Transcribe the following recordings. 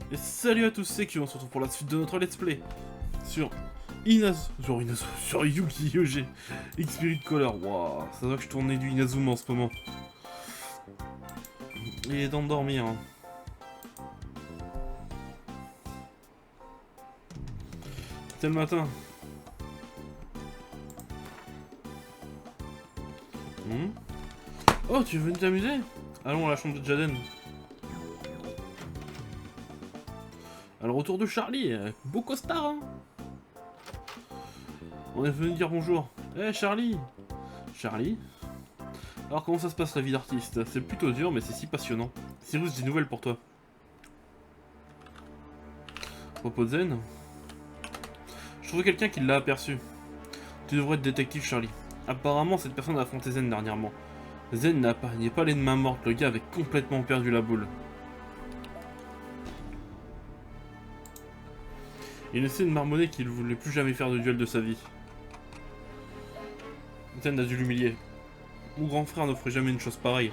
Et salut à tous, c'est qui on se retrouve pour la suite de notre let's play sur sur Yu-Gi-Oh! Spirit Color. Waouh, ça doit que je tournais du Inazuma en ce moment. Il est temps de dormir. Hein. C'est le matin. Oh, tu veux venir t'amuser? Allons à la chambre de Jaden. Alors, retour de Charlie, beau costard, hein. On est venu dire bonjour. Eh, Charlie. Charlie. Alors, comment ça se passe la vie d'artiste? C'est plutôt dur, mais c'est si passionnant. Cyrus, j'ai des nouvelles pour toi. Propos de Zen. Je trouvais quelqu'un qui l'a aperçu. Tu devrais être détective, Charlie. Apparemment, cette personne a affronté Zen dernièrement. Zen n'est pas allé de main morte, le gars avait complètement perdu la boule. Il essaie de marmonner qu'il ne voulait plus jamais faire de duel de sa vie. Zen a dû l'humilier. Mon grand frère ne ferait jamais une chose pareille.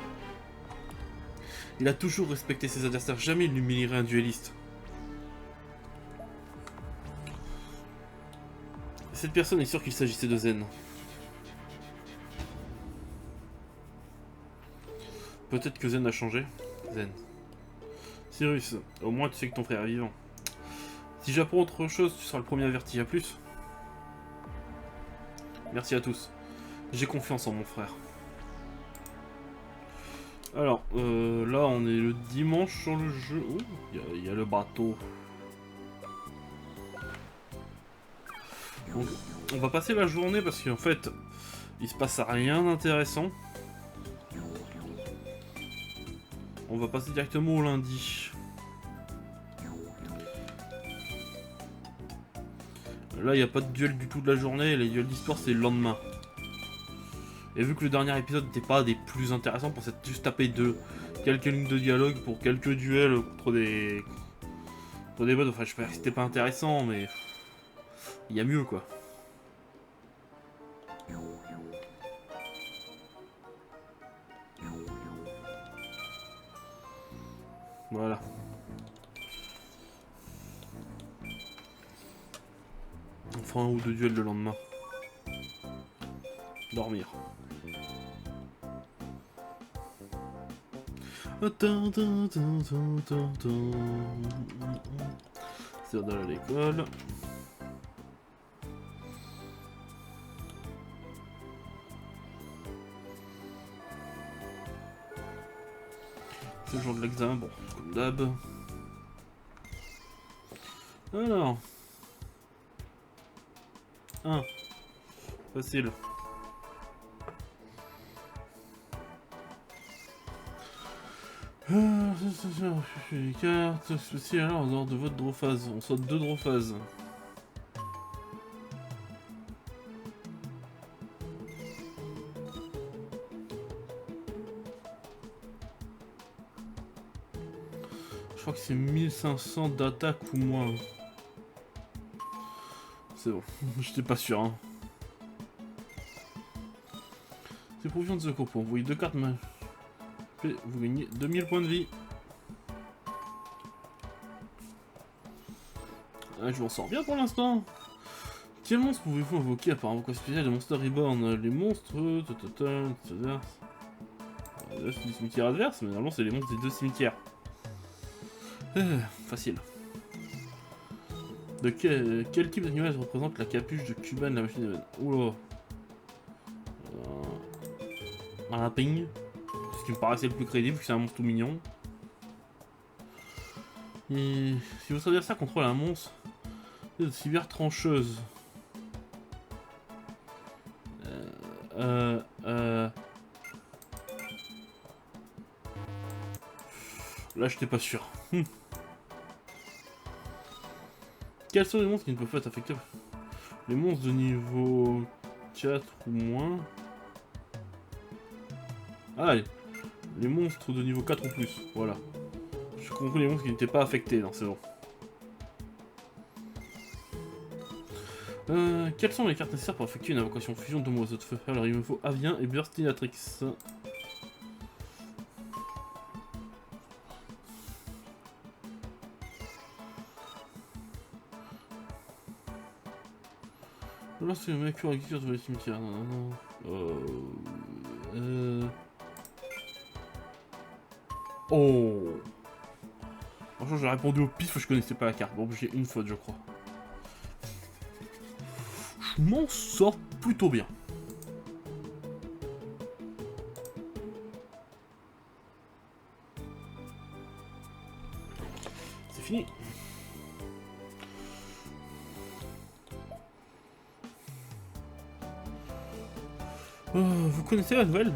Il a toujours respecté ses adversaires, jamais il n'humilierait un duelliste. Cette personne est sûre qu'il s'agissait de Zen. Peut-être que Zen a changé. Zen. Cyrus, au moins tu sais que ton frère est vivant. Si j'apprends autre chose, tu seras le premier averti. À plus. Merci à tous. J'ai confiance en mon frère. Alors, là on est le dimanche sur le jeu. Oh, il y a le bateau. Donc, on va passer la journée parce qu'en fait, il se passe rien d'intéressant. On va passer directement au lundi. Là, il n'y a pas de duel du tout de la journée, les duels d'histoire, c'est le lendemain. Et vu que le dernier épisode n'était pas des plus intéressants, pour s'être juste tapé de quelques lignes de dialogue pour quelques duels contre des bots, enfin, je sais pas si c'était pas intéressant, mais il y a mieux, quoi. Voilà. On fera un ou deux duels le lendemain. Dormir. C'est d'aller à l'école. C'est le jour de l'examen, bon, comme d'hab. Alors. 1. Facile. Carte spéciale en dehors de votre drophase. On saute 2 drophases. Je crois que c'est 1500 d'attaque ou moins. C'est bon, j'étais pas sûr. Hein. C'est provision de secours pour envoyer 2 cartes. Vous gagnez 2000 points de vie. Ah, je m'en sors bien pour l'instant. Quel monstre pouvez-vous invoquer à part invocation spéciale de Monster Reborn? Les monstres... C'est du cimetière adverse, mais normalement c'est les monstres des 2 cimetières. Facile. De quel type d'animal représente la capuche de Cuban de la machine d'événement? Oula. Un lapin. Ce qui me paraissait le plus crédible, que c'est un monstre tout mignon. Et si votre adversaire contrôle un monstre de cyber trancheuse. Là, j'étais pas sûr. Quels sont les monstres qui ne peuvent pas être affectés? Les monstres de niveau 4 ou moins. Ah, les monstres de niveau 4 ou plus, voilà. Je comprends les monstres qui n'étaient pas affectés, non, c'est bon. Quelles sont les cartes nécessaires pour effectuer une invocation fusion de oiseaux de feu? Alors il me faut Avien et Burstinatrix. Là, c'est le mec qui sur le cimetière. Non, non, non. Oh. Franchement, j'ai répondu au pif, je connaissais pas la carte. Bon, j'ai une faute, je crois. Je m'en sors plutôt bien. C'est fini. Vous connaissez la nouvelle?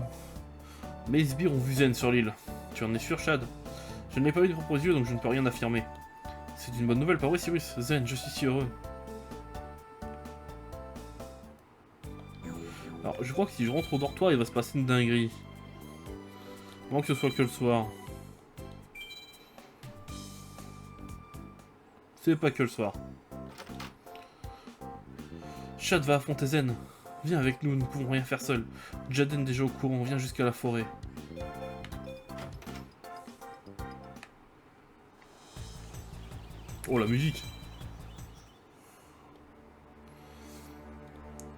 Mes sbires ont vu Zen sur l'île. Tu en es sûr, Chad? Je ne l'ai pas vu de propres yeux, donc je ne peux rien affirmer. C'est une bonne nouvelle, pas vrai, Cyrus? Zen, je suis si heureux. Alors, je crois que si je rentre au dortoir, il va se passer une dinguerie. Avant que ce soit que le soir. C'est pas que le soir. Chad va affronter Zen. Viens avec nous, nous ne pouvons rien faire seuls. Jaden déjà au courant, viens jusqu'à la forêt. Oh la musique.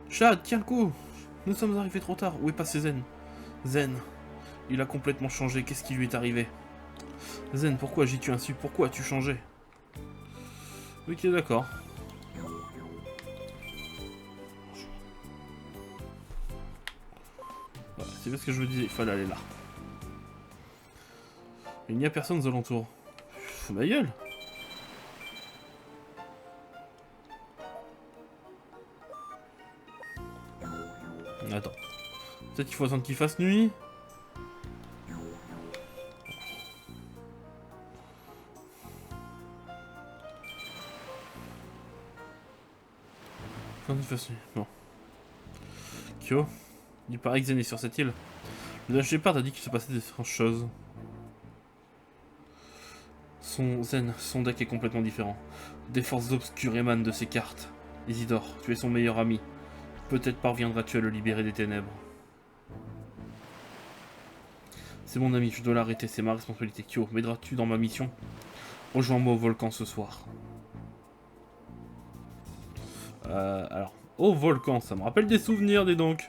Chad, tiens le coup. Nous sommes arrivés trop tard. Où est passé Zen? Zen. Il a complètement changé. Qu'est-ce qui lui est arrivé? Zen, pourquoi agis-tu ainsi? Pourquoi as-tu changé? Ok, d'accord. Voilà, c'est parce que je me disais, il fallait aller là. Il n'y a personne aux alentours. Fous ma gueule. Attends. Peut-être qu'il faut attendre qu'il fasse nuit. Attends qu'il fasse nuit. Bon. Kyo. Il paraît que Zen est sur cette île. Le Shepard a dit qu'il se passait des choses. Son Zen, son deck est complètement différent. Des forces obscures émanent de ses cartes. Isidore, tu es son meilleur ami. Peut-être parviendras-tu à le libérer des ténèbres. C'est mon ami, je dois l'arrêter, c'est ma responsabilité. Kyo, m'aideras-tu dans ma mission? Rejoins-moi au volcan ce soir. Alors, au volcan, ça me rappelle des souvenirs, dis donc.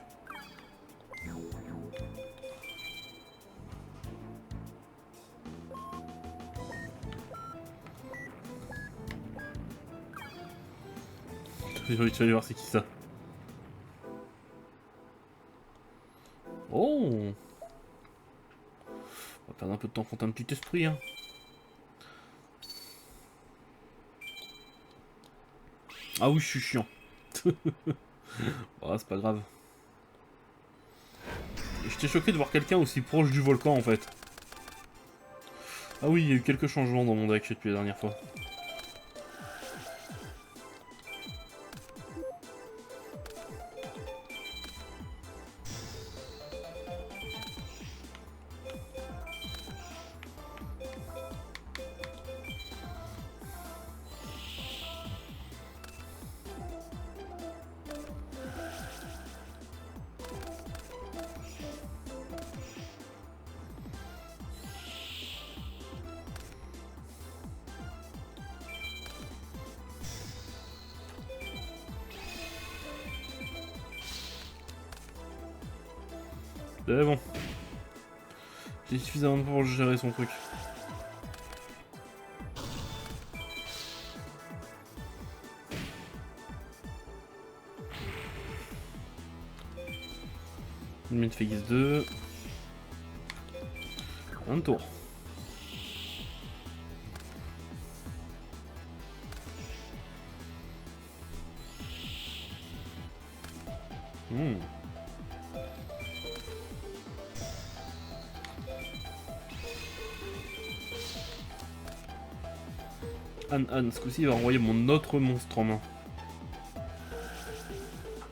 J'ai envie de aller voir c'est qui ça. Oh! On va perdre un peu de temps contre un petit esprit, hein. Ah oui, je suis chiant. Oh, c'est pas grave. J'étais choqué de voir quelqu'un aussi proche du volcan en fait. Ah oui, il y a eu quelques changements dans mon deck depuis la dernière fois. C'est bon. J'ai suffisamment de temps pour gérer son truc. Une phase 2. Un tour. Ce coup-ci, il va envoyer mon autre monstre en main.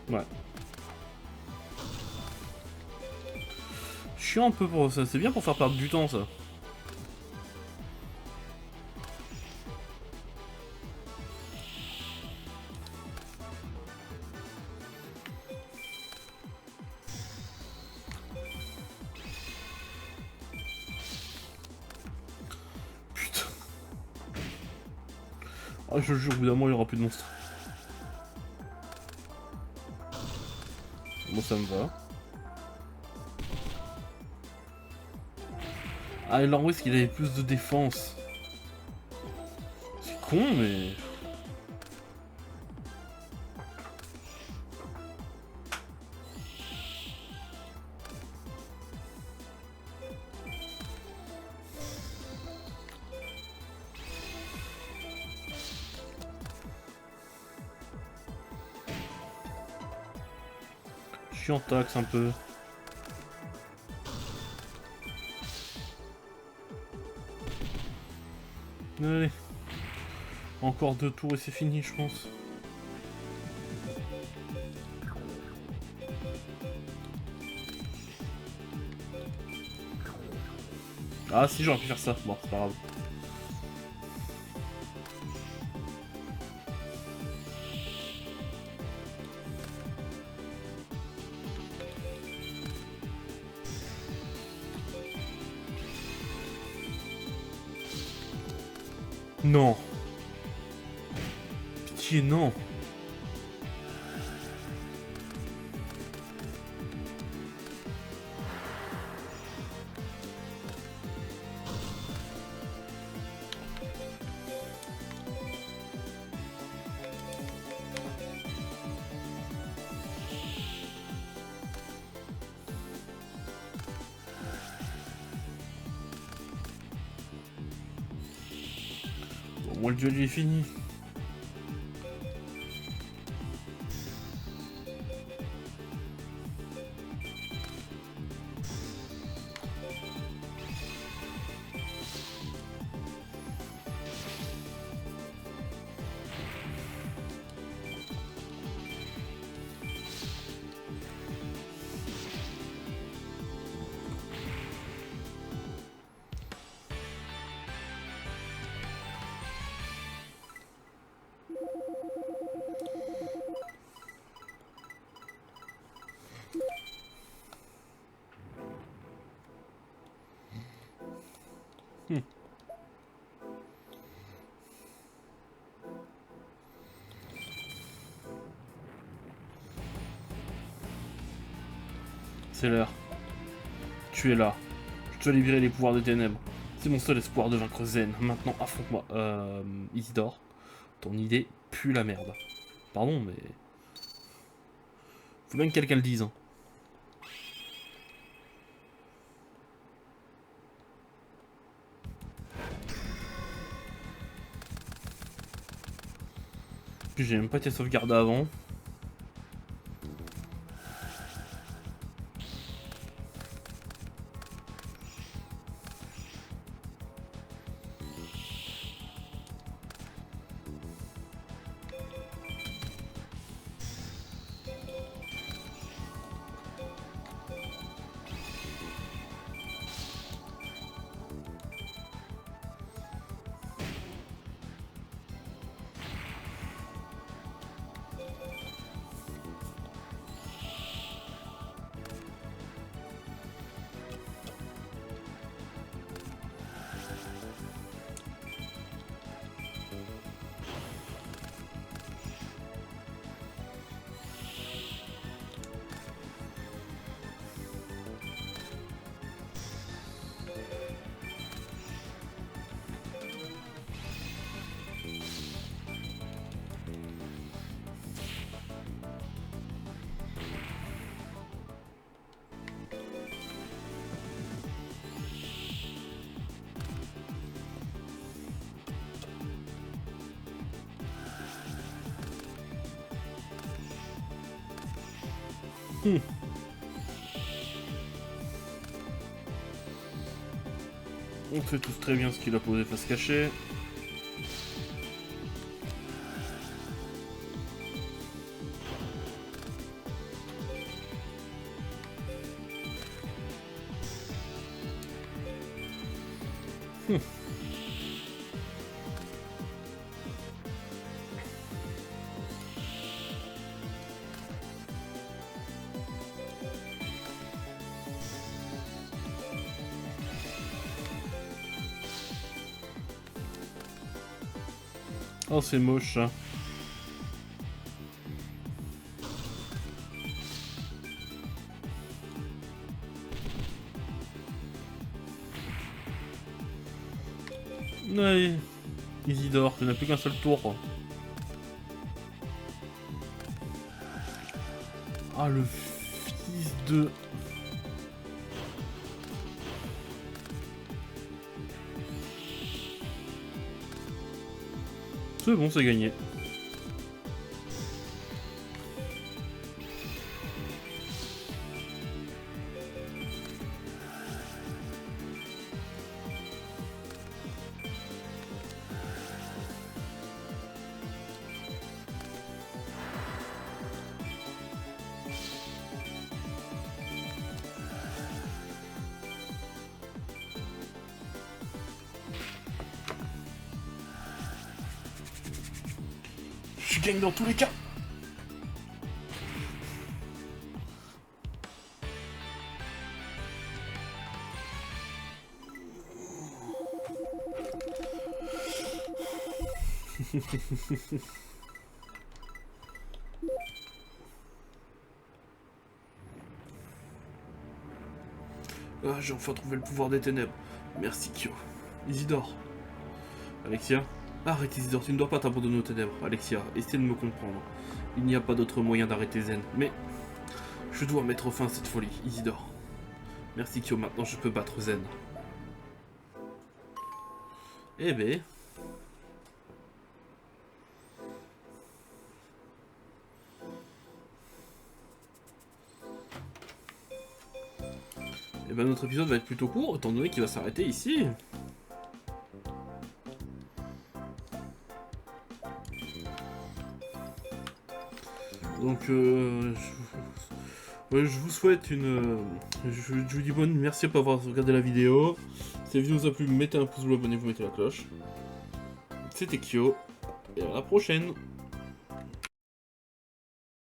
Ouais. Chiant un peu pour ça. C'est bien pour faire perdre du temps, ça. Putain. Ah, je jure, au bout d'un moment, il n'y aura plus de monstres. Bon, ça me va. Ah, il en qu'il avait plus de défense. C'est con, mais... Chiant taxe un peu. Allez. Encore 2 tours et c'est fini, je pense. Ah si, j'aurais pu faire ça. Bon, c'est pas grave. Non. Pitié, non. Bon, moi le duel est fini. C'est l'heure. Tu es là. Je dois libérer les pouvoirs des ténèbres. C'est mon seul espoir de vaincre Zen. Maintenant, affronte-moi. Isidore, ton idée pue la merde. Pardon, mais... Faut bien que quelqu'un le dise, hein. Puis j'ai même pas été sauvegardé avant. On sait tous très bien ce qu'il a posé face cachée. Oh, c'est moche, ça. Ouais, Isidore, tu n'as plus qu'un seul tour. Ah, le fils de... C'est bon, c'est gagné. Je gagne dans tous les cas. Ah, j'ai enfin trouvé le pouvoir des ténèbres. Merci Kyo. Isidore. Alexia. Arrête Isidore, tu ne dois pas t'abandonner aux ténèbres. Alexia, essaie de me comprendre. Il n'y a pas d'autre moyen d'arrêter Zen. Mais je dois mettre fin à cette folie, Isidore. Merci Kyo, maintenant je peux battre Zen. Eh ben... Eh ben notre épisode va être plutôt court, étant donné qu'il va s'arrêter ici. Donc, je vous souhaite une... je vous dis bonne, merci pour avoir regardé la vidéo. Si la vidéo vous a plu, mettez un pouce bleu, abonnez-vous, mettez la cloche. C'était Kyo, et à la prochaine.